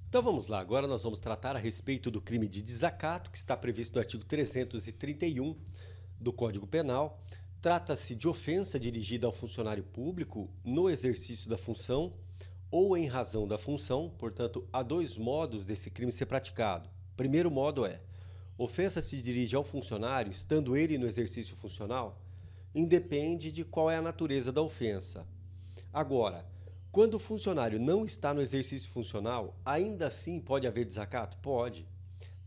Então vamos lá, agora nós vamos tratar a respeito do crime de desacato, que está previsto no artigo 331 do Código Penal. Trata-se de ofensa dirigida ao funcionário público no exercício da função ou em razão da função, portanto, há dois modos desse crime ser praticado. O primeiro modo é: ofensa se dirige ao funcionário, estando ele no exercício funcional, independe de qual é a natureza da ofensa. Agora, quando o funcionário não está no exercício funcional, ainda assim pode haver desacato? Pode.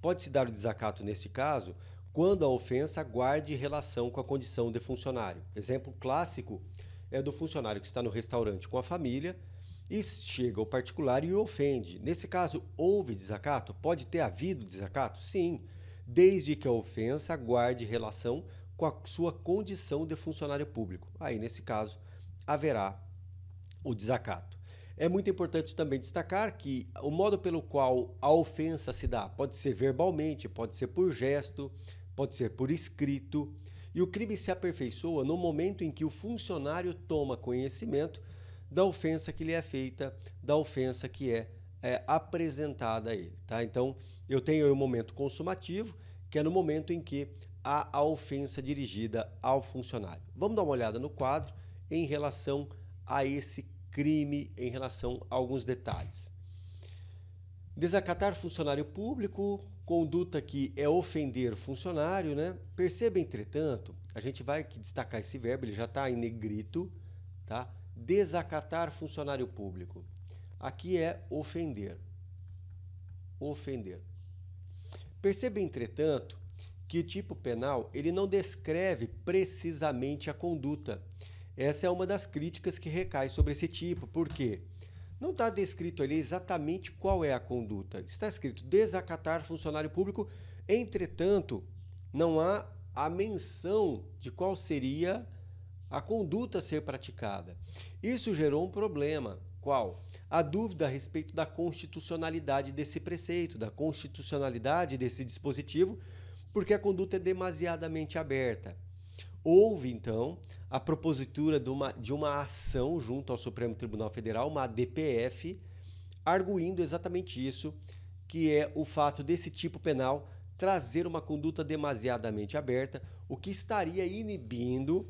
Pode-se dar o desacato neste caso quando a ofensa guarde relação com a condição de funcionário. Exemplo clássico é do funcionário que está no restaurante com a família e chega ao particular e o ofende. Nesse caso, houve desacato? Pode ter havido desacato? Sim, desde que a ofensa guarde relação com a sua condição de funcionário público. Aí, nesse caso, haverá o desacato. É muito importante também destacar que o modo pelo qual a ofensa se dá pode ser verbalmente, pode ser por gesto, pode ser por escrito, e o crime se aperfeiçoa no momento em que o funcionário toma conhecimento da ofensa que lhe é feita, da ofensa que é apresentada a ele. Tá? Então, eu tenho aí o momento consumativo, que é no momento em que há a ofensa dirigida ao funcionário. Vamos dar uma olhada no quadro em relação a esse crime, em relação a alguns detalhes. Desacatar funcionário público, conduta que é ofender funcionário, né? Perceba, entretanto, a gente vai destacar esse verbo, ele já está em negrito, tá? Desacatar funcionário público. Aqui é ofender. Ofender. Perceba, entretanto, que o tipo penal ele não descreve precisamente a conduta. Essa é uma das críticas que recai sobre esse tipo, porque não está descrito ali exatamente qual é a conduta. Está escrito desacatar funcionário público, entretanto, não há a menção de qual seria a conduta a ser praticada. Isso gerou um problema. Qual? A dúvida a respeito da constitucionalidade desse preceito, da constitucionalidade desse dispositivo, porque a conduta é demasiadamente aberta. Houve, então, a propositura de uma ação junto ao Supremo Tribunal Federal, uma ADPF, arguindo exatamente isso, que é o fato desse tipo penal trazer uma conduta demasiadamente aberta, o que estaria inibindo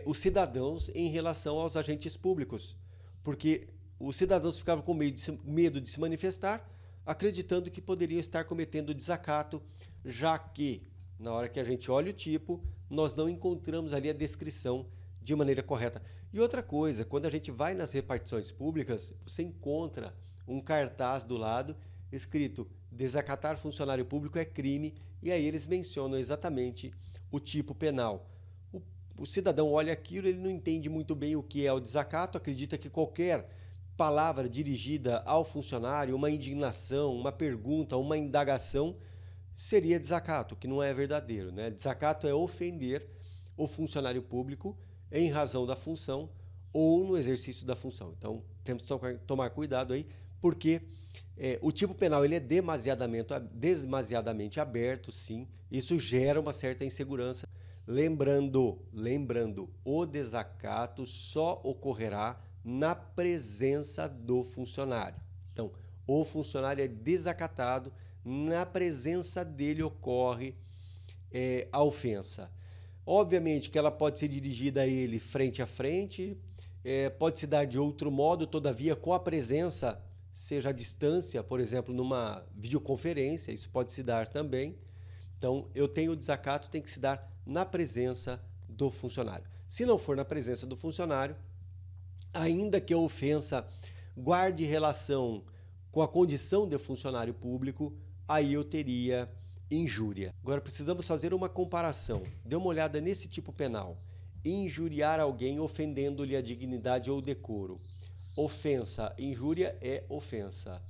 os cidadãos em relação aos agentes públicos, porque os cidadãos ficavam com medo de se manifestar, acreditando que poderiam estar cometendo desacato, já que, na hora que a gente olha o tipo, nós não encontramos ali a descrição de maneira correta. E outra coisa, quando a gente vai nas repartições públicas, você encontra um cartaz do lado escrito desacatar funcionário público é crime, e aí eles mencionam exatamente o tipo penal. O cidadão olha aquilo, ele não entende muito bem o que é o desacato, acredita que qualquer palavra dirigida ao funcionário, uma indignação, uma pergunta, uma indagação, seria desacato, que não é verdadeiro, né? Desacato é ofender o funcionário público em razão da função ou no exercício da função. Então, temos que tomar cuidado aí, porque o tipo penal ele é demasiadamente aberto, sim. Isso gera uma certa insegurança. Lembrando, o desacato só ocorrerá na presença do funcionário. Então, o funcionário é desacatado, na presença dele ocorre a ofensa. Obviamente que ela pode ser dirigida a ele frente a frente, pode se dar de outro modo, todavia com a presença, seja a distância, por exemplo, numa videoconferência, isso pode se dar também. Então, eu tenho o desacato, tem que se dar na presença do funcionário. Se não for na presença do funcionário, ainda que a ofensa guarde relação com a condição de funcionário público, aí eu teria injúria. Agora precisamos fazer uma comparação. Dê uma olhada nesse tipo penal. Injuriar alguém ofendendo-lhe a dignidade ou decoro. Ofensa, injúria é ofensa.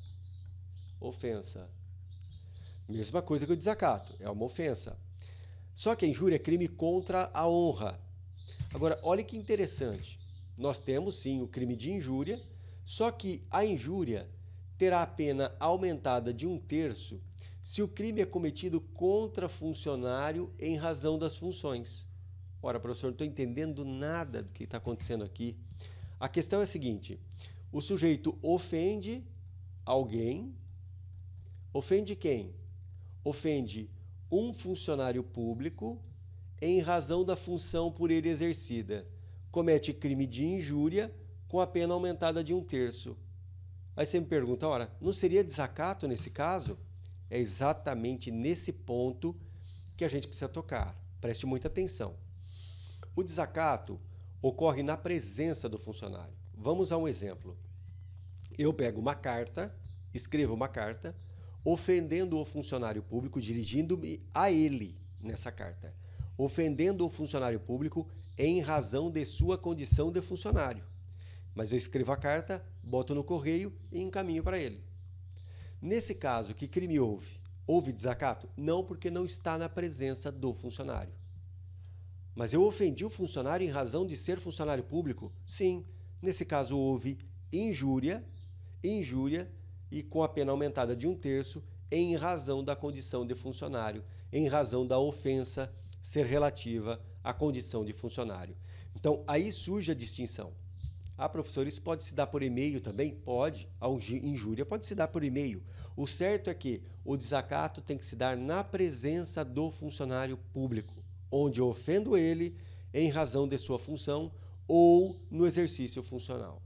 Ofensa. Mesma coisa que o desacato, é uma ofensa. Só que a injúria é crime contra a honra. Agora, olha que interessante. Nós temos sim o crime de injúria, só que a injúria terá a pena aumentada de 1/3 se o crime é cometido contra funcionário em razão das funções. Ora, professor, não estou entendendo nada do que está acontecendo aqui. A questão é a seguinte: o sujeito ofende alguém Ofende quem? Ofende um funcionário público em razão da função por ele exercida. Comete crime de injúria com a pena aumentada de 1/3. Aí você me pergunta, ora, não seria desacato nesse caso? É exatamente nesse ponto que a gente precisa tocar. Preste muita atenção. O desacato ocorre na presença do funcionário. Vamos a um exemplo. Eu pego uma carta, escrevo uma carta, ofendendo o funcionário público, dirigindo-me a ele nessa carta. Ofendendo o funcionário público em razão de sua condição de funcionário. Mas eu escrevo a carta, boto no correio e encaminho para ele. Nesse caso, que crime houve? Houve desacato? Não, porque não está na presença do funcionário. Mas eu ofendi o funcionário em razão de ser funcionário público? Sim. Nesse caso, houve injúria e com a pena aumentada de 1/3 em razão da condição de funcionário, em razão da ofensa ser relativa à condição de funcionário. Então, aí surge a distinção. Ah, professor, isso pode se dar por e-mail também? Pode. A injúria pode se dar por e-mail. O certo é que o desacato tem que se dar na presença do funcionário público, onde eu ofendo ele em razão de sua função ou no exercício funcional.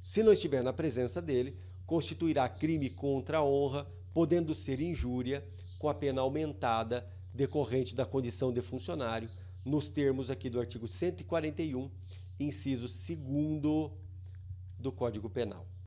Se não estiver na presença dele, constituirá crime contra a honra, podendo ser injúria, com a pena aumentada decorrente da condição de funcionário, nos termos aqui do artigo 141, inciso 2º do Código Penal.